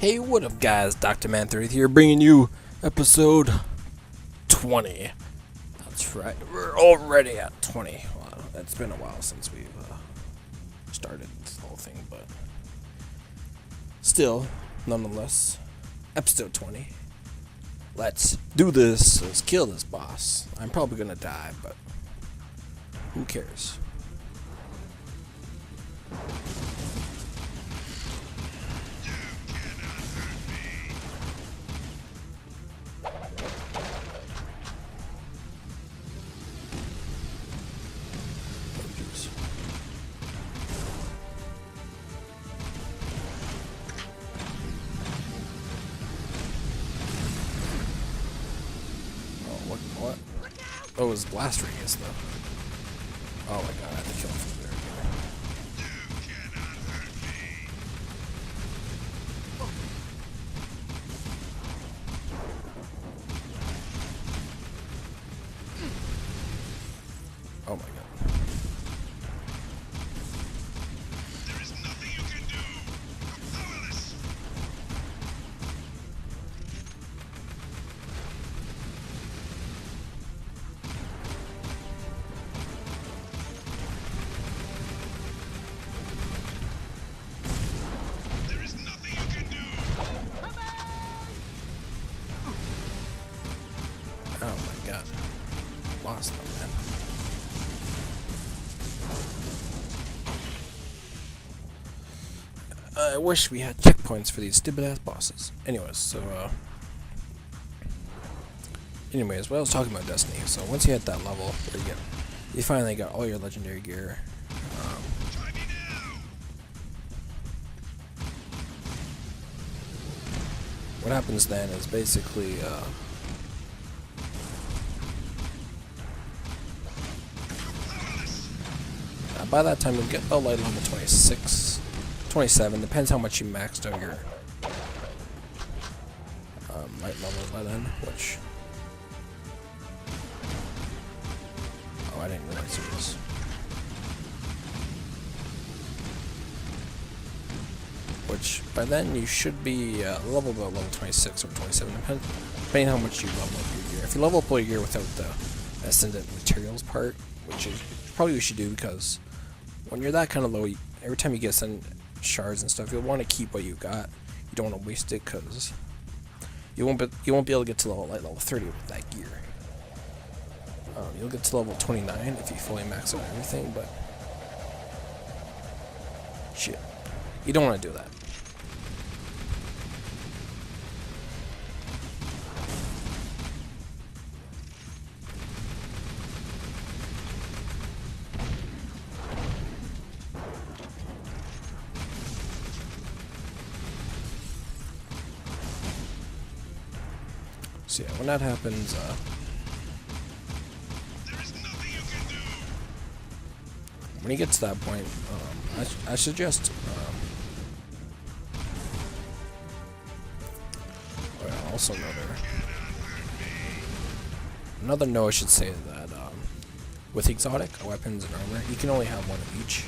Hey, what up, guys? Dr. Man30 here, bringing you episode 20. That's right, we're already at 20. Wow, it's been a while since we've started this whole thing, but still, nonetheless, episode 20. Let's do this. Let's kill this boss. I'm probably gonna die, but who cares? What? Oh, it was blast radius though. Oh my god, I have to kill him from there. Oh my god. There is nothing you can do. You're powerless. There is nothing you can do. Oh my god. Lost them, man. I wish we had checkpoints for these stupid ass bosses. Anyways, what I was talking about Destiny. So once you hit that level, where you finally got all your legendary gear. Try me now. What happens then is basically Powerless. by that time you'll get about light level 26, 27, depends how much you maxed out your light levels by then, which... Oh, I didn't realize it was... Which, by then, you should be level about level 26 or 27, depending on how much you level up your gear. If you level up your gear without the Ascendant Materials part, which is probably what you should do, because when you're that kind of low, every time you get Ascendant Shards and stuff, you'll want to keep what you got. You don't want to waste it, because you won't be able to get to level 30 with that gear. You'll get to level 29 if you fully max out everything, but shit, you don't want to do that. So yeah, when that happens, There is nothing you can do. when you get to that point, I suggest, also another note I should say that with exotic weapons and armor, you can only have one of each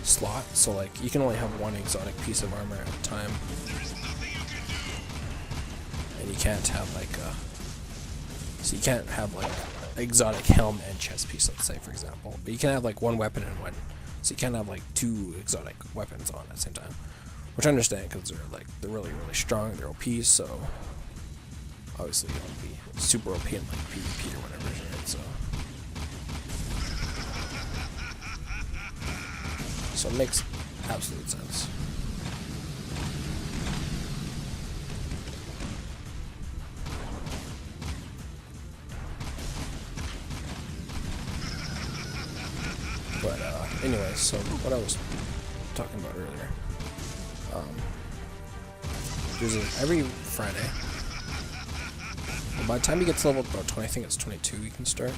slot. So like, you can only have one exotic piece of armor at a time, There is nothing you can do. and you can't have like so you can't have like exotic helm and chest piece, let's say, for example. But you can have like one weapon and one. So you can't have like two exotic weapons on at the same time. Which I understand, because they're really strong, they're OP, so obviously you want to be super OP in like PvP or whatever, right? So it makes absolute sense. But anyway, so what I was talking about earlier, every Friday, well, by the time you get to level about 20, I think it's 22, you can start.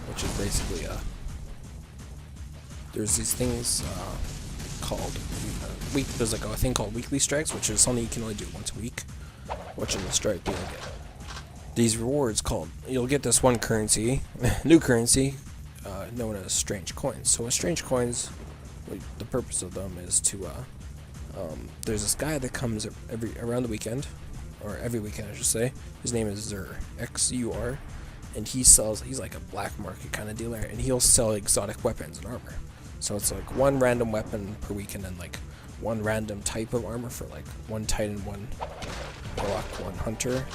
Which is basically there's these things called there's like a thing called weekly strikes, which is something you can only do once a week. Which in the strike you'll get these rewards called, you'll get this one currency, new currency, known as strange coins. So with strange coins, the purpose of them is to there's this guy that comes around the weekend, or every weekend I should say. His name is Zur, Xur, and he's like a black market kind of dealer, and he'll sell exotic weapons and armor. So it's like one random weapon per weekend and like one random type of armor for like one Titan, one Warlock, one Hunter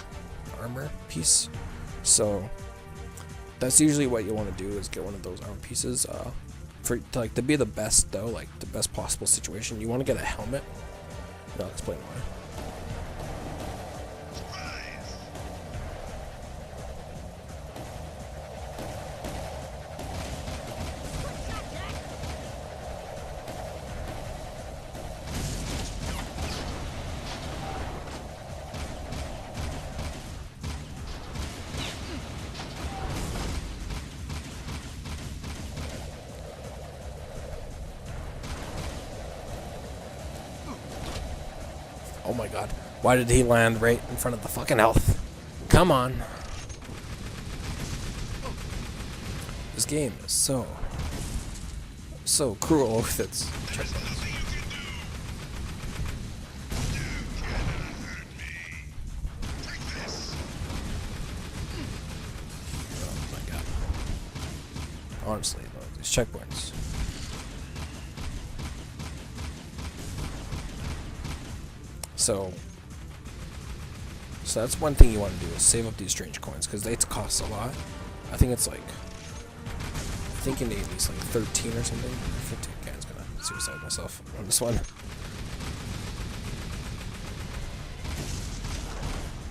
armor piece. So that's usually what you want to do, is get one of those armor pieces. To be the best though, like the best possible situation, you want to get a helmet. And I'll explain why. Oh my god. Why did he land right in front of the fucking health? Come on. This game is so cruel with its checkpoints. Oh my god. Honestly, though, these checkpoints. So that's one thing you want to do, is save up these strange coins, because they cost a lot. I think it's like, I think you need at least like 13 or something. 15. Okay, I was gonna suicide myself on this one.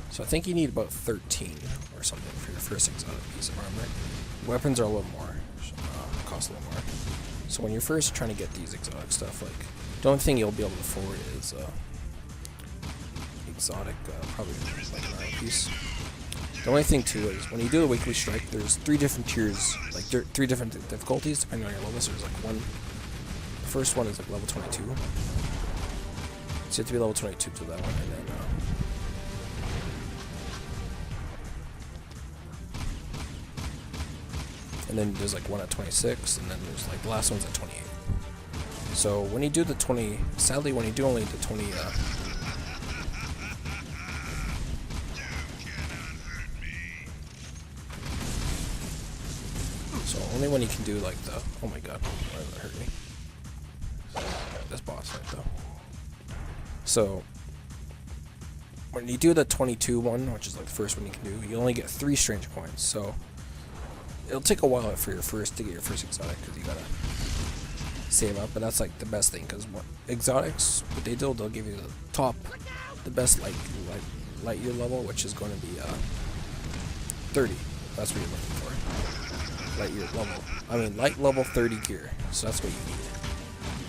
So I think you need about 13 or something for your first exotic piece of armor. Weapons are a little more, cost a little more. So when you're first trying to get these exotic stuff, like the only thing you'll be able to afford is exotic, probably like an armor piece. The only thing too is when you do a weekly strike, there's 3 different tiers, like 3 different difficulties depending on your level. So there's like the first one is like level 22. So you have to be level 22 to that one, and then there's like one at 26, and then there's like the last one's at 28. So when you do the 20, sadly when you do only the 20, so only when you can do like the, oh my god, why did that hurt me? This boss fight though. So when you do the 22 one, which is like the first one you can do, you only get 3 strange coins. So it'll take a while to get your first exotic, because you gotta save up, but that's like the best thing, because exotics, what they do, they'll give you the best light year level, which is going to be 30. That's what you're looking for. Light year level. I mean light level 30 gear. So that's what you need.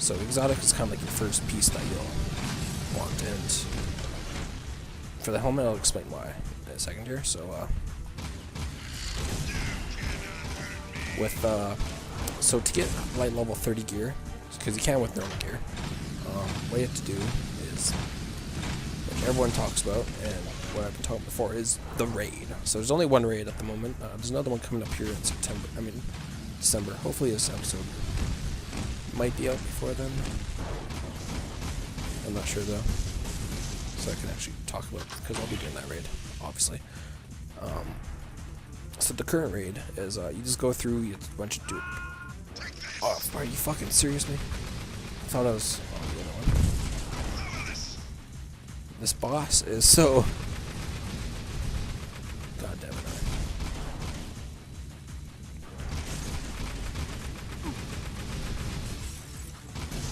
So exotic is kind of like your first piece that you'll want, and for the helmet I'll explain why in a second here. So so to get light level 30 gear, because you can't with normal gear, what you have to do is what everyone talks about, and what I've been talking before, is the raid. So there's only one raid at the moment. There's another one coming up here in December. Hopefully this episode might be out before then. I'm not sure though, so I can actually talk about it, because I'll be doing that raid, obviously. So the current raid is you just go through, you have a bunch of oh, are you fucking serious me? I thought I was the other one. This boss is so, god damn it.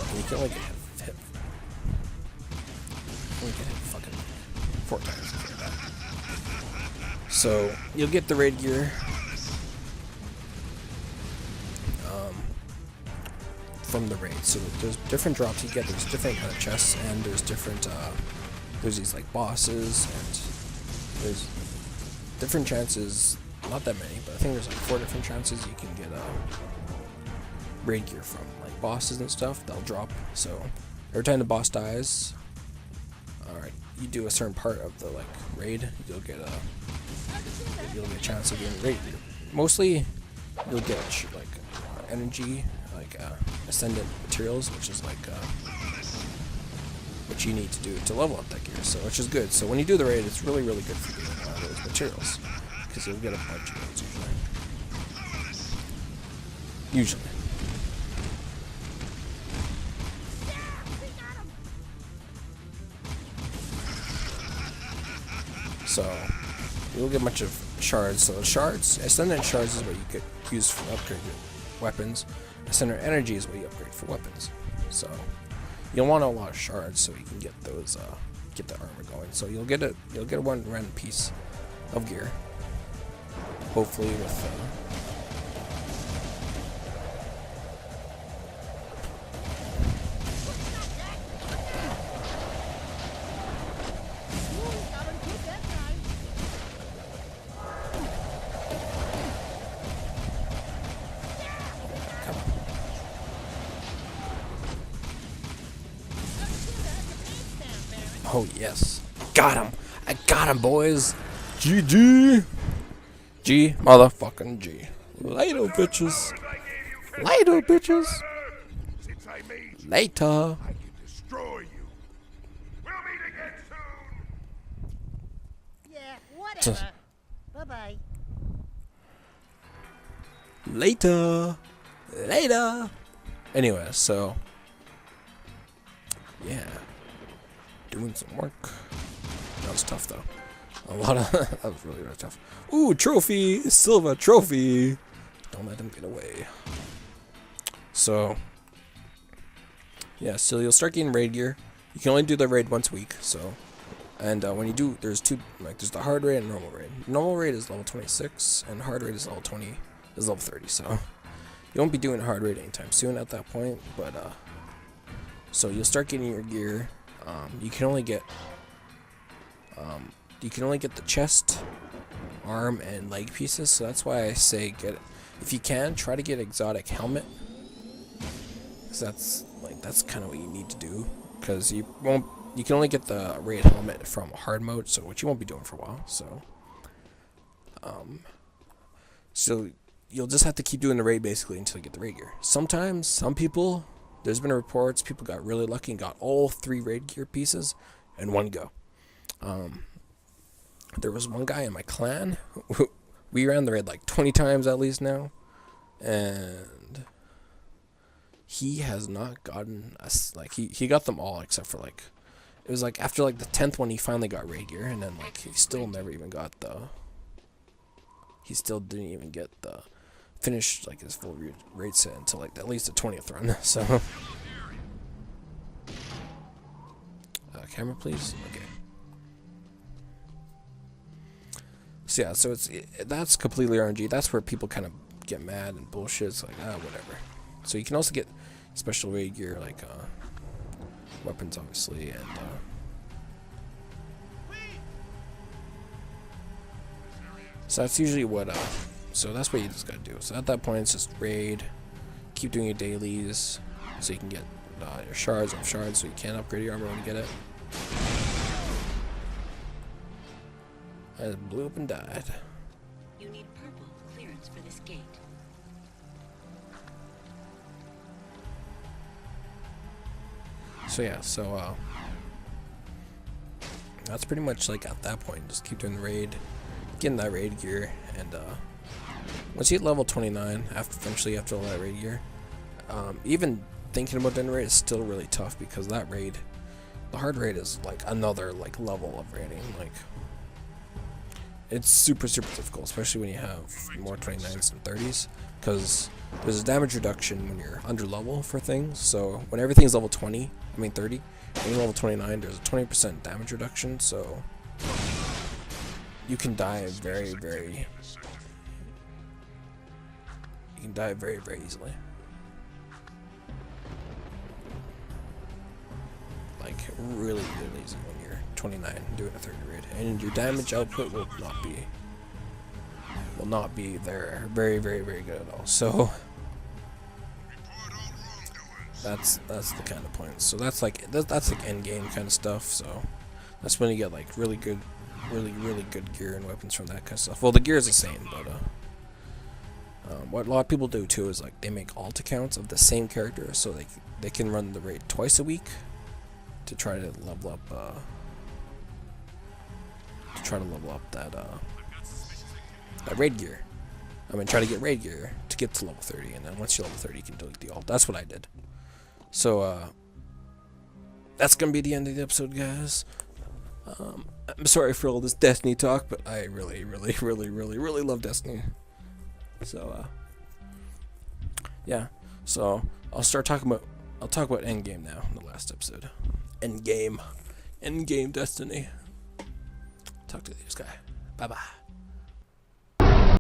And you can only get hit. Only get hit fucking 4 times. Like that. So you'll get the raid gear from the raid. So there's different drops you get. There's different kind of chests, and there's different there's these like bosses, and there's different chances. Not that many, but I think there's like 4 different chances you can get raid gear from, like bosses and stuff. They'll drop. So every time the boss dies, alright, you do a certain part of the like raid, you'll get a chance of getting raid gear. Mostly you'll get like energy, like ascendant materials, which is like what you need to do to level up that gear. So which is good. So when you do the raid, it's really good for getting a lot of those materials because you'll get a bunch of those usually. So you'll get a bunch of shards. So shards, ascendant shards is what you could use for upgrade your weapons. Ascendant energy is what you upgrade for weapons. So you'll want a lot of shards so you can get those get the armor going. So you'll get a one random piece of gear. Hopefully with oh yes. Got him. I got him, boys. GG. G motherfucking G. Later, bitches. Later, bitches. Since I made you, Later. I can destroy you. We'll meet again soon. Yeah, whatever. Bye-bye. Later. Later. Anyway, so yeah. Doing some work. That was tough though. A lot of that was really tough. Ooh, trophy! Silver trophy! Don't let him get away. So yeah, so you'll start getting raid gear. You can only do the raid once a week, so and when you do, there's two, like there's the hard raid and normal raid. Normal raid is level 26 and hard raid is level 30, so you won't be doing hard raid anytime soon at that point, but so you'll start getting your gear. You can only get the chest, arm, and leg pieces. So that's why I say if you can, try to get exotic helmet. Cause that's kind of what you need to do. Cause you can only get the raid helmet from hard mode, so which you won't be doing for a while. So, so you'll just have to keep doing the raid basically until you get the raid gear. Sometimes some people. There's been reports people got really lucky and got all 3 raid gear pieces in one go. There was one guy in my clan. We ran the raid like 20 times at least now. And he has not gotten us, like, he got them all except for, like, it was like after like the 10th one he finally got raid gear, and then like he still never even got he still didn't even get the finish like his full raid set until like at least the 20th run. So camera please. Okay, so yeah, so that's completely RNG. That's where people kind of get mad and bullshit. It's like whatever. So you can also get special raid gear like weapons obviously, and so that's usually what so that's what you just gotta do. So at that point it's just raid, keep doing your dailies so you can get your shards of shards so you can upgrade your armor when you get it. I just blew up and died. You need purple clearance for this gate. So yeah, so that's pretty much like at that point, just keep doing the raid, getting that raid gear, and once you hit level 29, eventually after all that raid gear, even thinking about doing the raid is still really tough because that raid, the hard raid is like another like level of raiding. Like it's super difficult, especially when you have more 29s and 30s, because there's a damage reduction when you're under level for things. So when everything's level 30, when you're level 29, there's a 20% damage reduction. So you can die very easily. Like really easy when you're 29 doing a 30 raid, and your damage output will not be there very good at all. So that's the kind of point. So that's like end game kind of stuff. So that's when you get like really good gear and weapons from that kind of stuff. Well, the gear is the same, but What a lot of people do too is like they make alt accounts of the same character, so they can run the raid twice a week to try to level up that raid gear. I mean, try to get raid gear to get to level 30, and then once you're level 30, you can delete the alt. That's what I did. So that's gonna be the end of the episode, guys. I'm sorry for all this Destiny talk, but I really love Destiny. So yeah. So I'll talk about Endgame now in the last episode. Endgame Destiny. Talk to this guy. Bye bye.